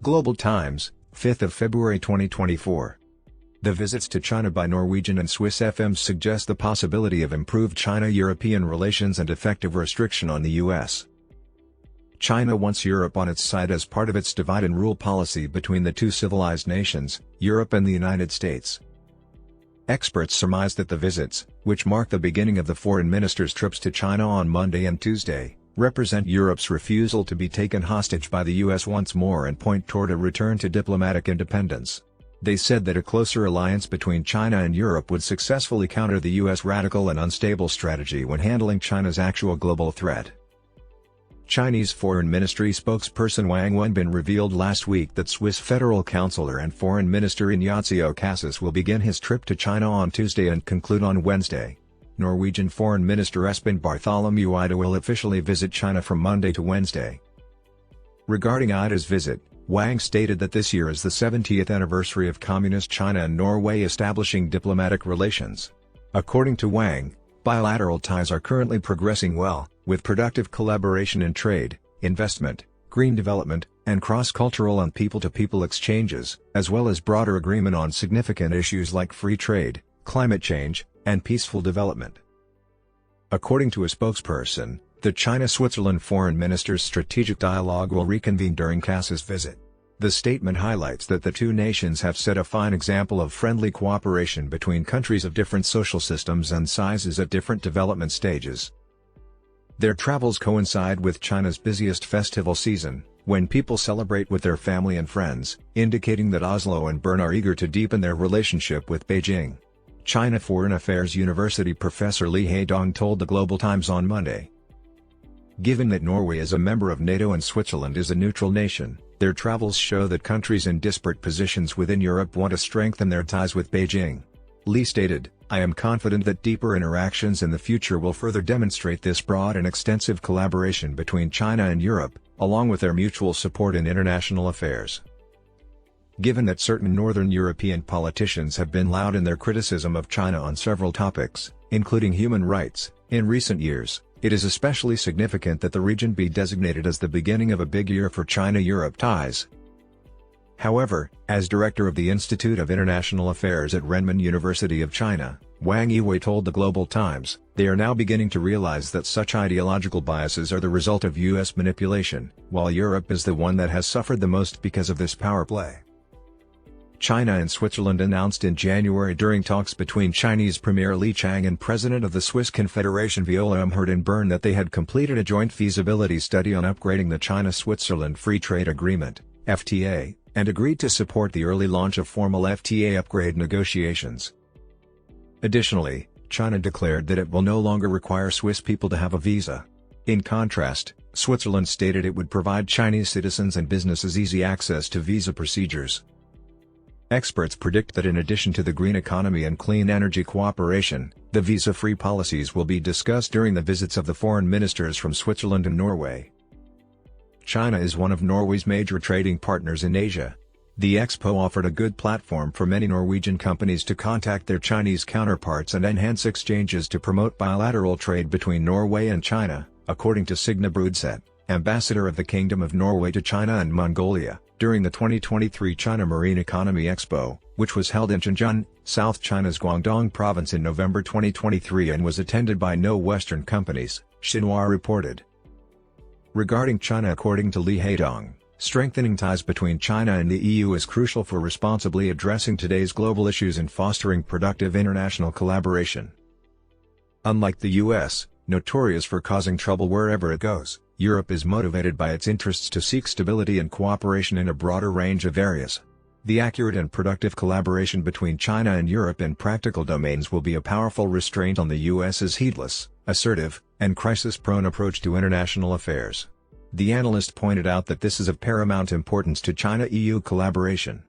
Global Times, 5th of February 2024. The visits to China by Norwegian and Swiss FMs suggest the possibility of improved China-European relations and effective restriction on the U.S. China wants Europe on its side as part of its divide-and-rule policy between the two civilized nations, Europe and the United States. Experts surmise that the visits, which mark the beginning of the foreign ministers' trips to China on Monday and Tuesday, represent Europe's refusal to be taken hostage by the U.S. once more and point toward a return to diplomatic independence. They said that a closer alliance between China and Europe would successfully counter the U.S. radical and unstable strategy when handling China's actual global threat. Chinese Foreign Ministry spokesperson Wang Wenbin revealed last week that Swiss Federal Councillor and Foreign Minister Ignazio Cassis will begin his trip to China on Tuesday and conclude on Wednesday. Norwegian Foreign Minister Espen Eide will officially visit China from Monday to Wednesday. Regarding Eide's visit, Wang stated that this year is the 70th anniversary of Communist China and Norway establishing diplomatic relations. According to Wang, bilateral ties are currently progressing well, with productive collaboration in trade, investment, green development, and cross-cultural and people-to-people exchanges, as well as broader agreement on significant issues like free trade, climate change, and peaceful development. According to a spokesperson, the China-Switzerland foreign ministers' strategic dialogue will reconvene during Cassis' visit. The statement highlights that the two nations have set a fine example of friendly cooperation between countries of different social systems and sizes at different development stages. Their travels coincide with China's busiest festival season, when people celebrate with their family and friends, indicating that Oslo and Bern are eager to deepen their relationship with Beijing. China Foreign Affairs University professor Li Haidong told the Global Times on Monday. Given that Norway is a member of NATO and Switzerland is a neutral nation, their travels show that countries in disparate positions within Europe want to strengthen their ties with Beijing. Li stated, "I am confident that deeper interactions in the future will further demonstrate this broad and extensive collaboration between China and Europe, along with their mutual support in international affairs." Given that certain Northern European politicians have been loud in their criticism of China on several topics, including human rights, in recent years, it is especially significant that the region be designated as the beginning of a big year for China-Europe ties. However, as director of the Institute of International Affairs at Renmin University of China, Wang Wenbin told the Global Times, they are now beginning to realize that such ideological biases are the result of U.S. manipulation, while Europe is the one that has suffered the most because of this power play. China and Switzerland announced in January during talks between Chinese Premier Li Chang and President of the Swiss Confederation Viola Amherd in Bern that they had completed a joint feasibility study on upgrading the China-Switzerland Free Trade Agreement, FTA, and agreed to support the early launch of formal FTA upgrade negotiations. Additionally, China declared that it will no longer require Swiss people to have a visa. In contrast, Switzerland stated it would provide Chinese citizens and businesses easy access to visa procedures. Experts predict that in addition to the green economy and clean energy cooperation, the visa-free policies will be discussed during the visits of the foreign ministers from Switzerland and Norway. China is one of Norway's major trading partners in Asia. The expo offered a good platform for many Norwegian companies to contact their Chinese counterparts and enhance exchanges to promote bilateral trade between Norway and China, according to Signe Brudseth, ambassador of the Kingdom of Norway to China and Mongolia, during the 2023 China Marine Economy Expo, which was held in Shenzhen, South China's Guangdong province in November 2023 and was attended by no Western companies, Xinhua reported. Regarding China, according to Li Haidong, strengthening ties between China and the EU is crucial for responsibly addressing today's global issues and fostering productive international collaboration. Unlike the US, notorious for causing trouble wherever it goes, Europe is motivated by its interests to seek stability and cooperation in a broader range of areas. The accurate and productive collaboration between China and Europe in practical domains will be a powerful restraint on the US's heedless, assertive, and crisis-prone approach to international affairs. The analyst pointed out that this is of paramount importance to China-EU collaboration.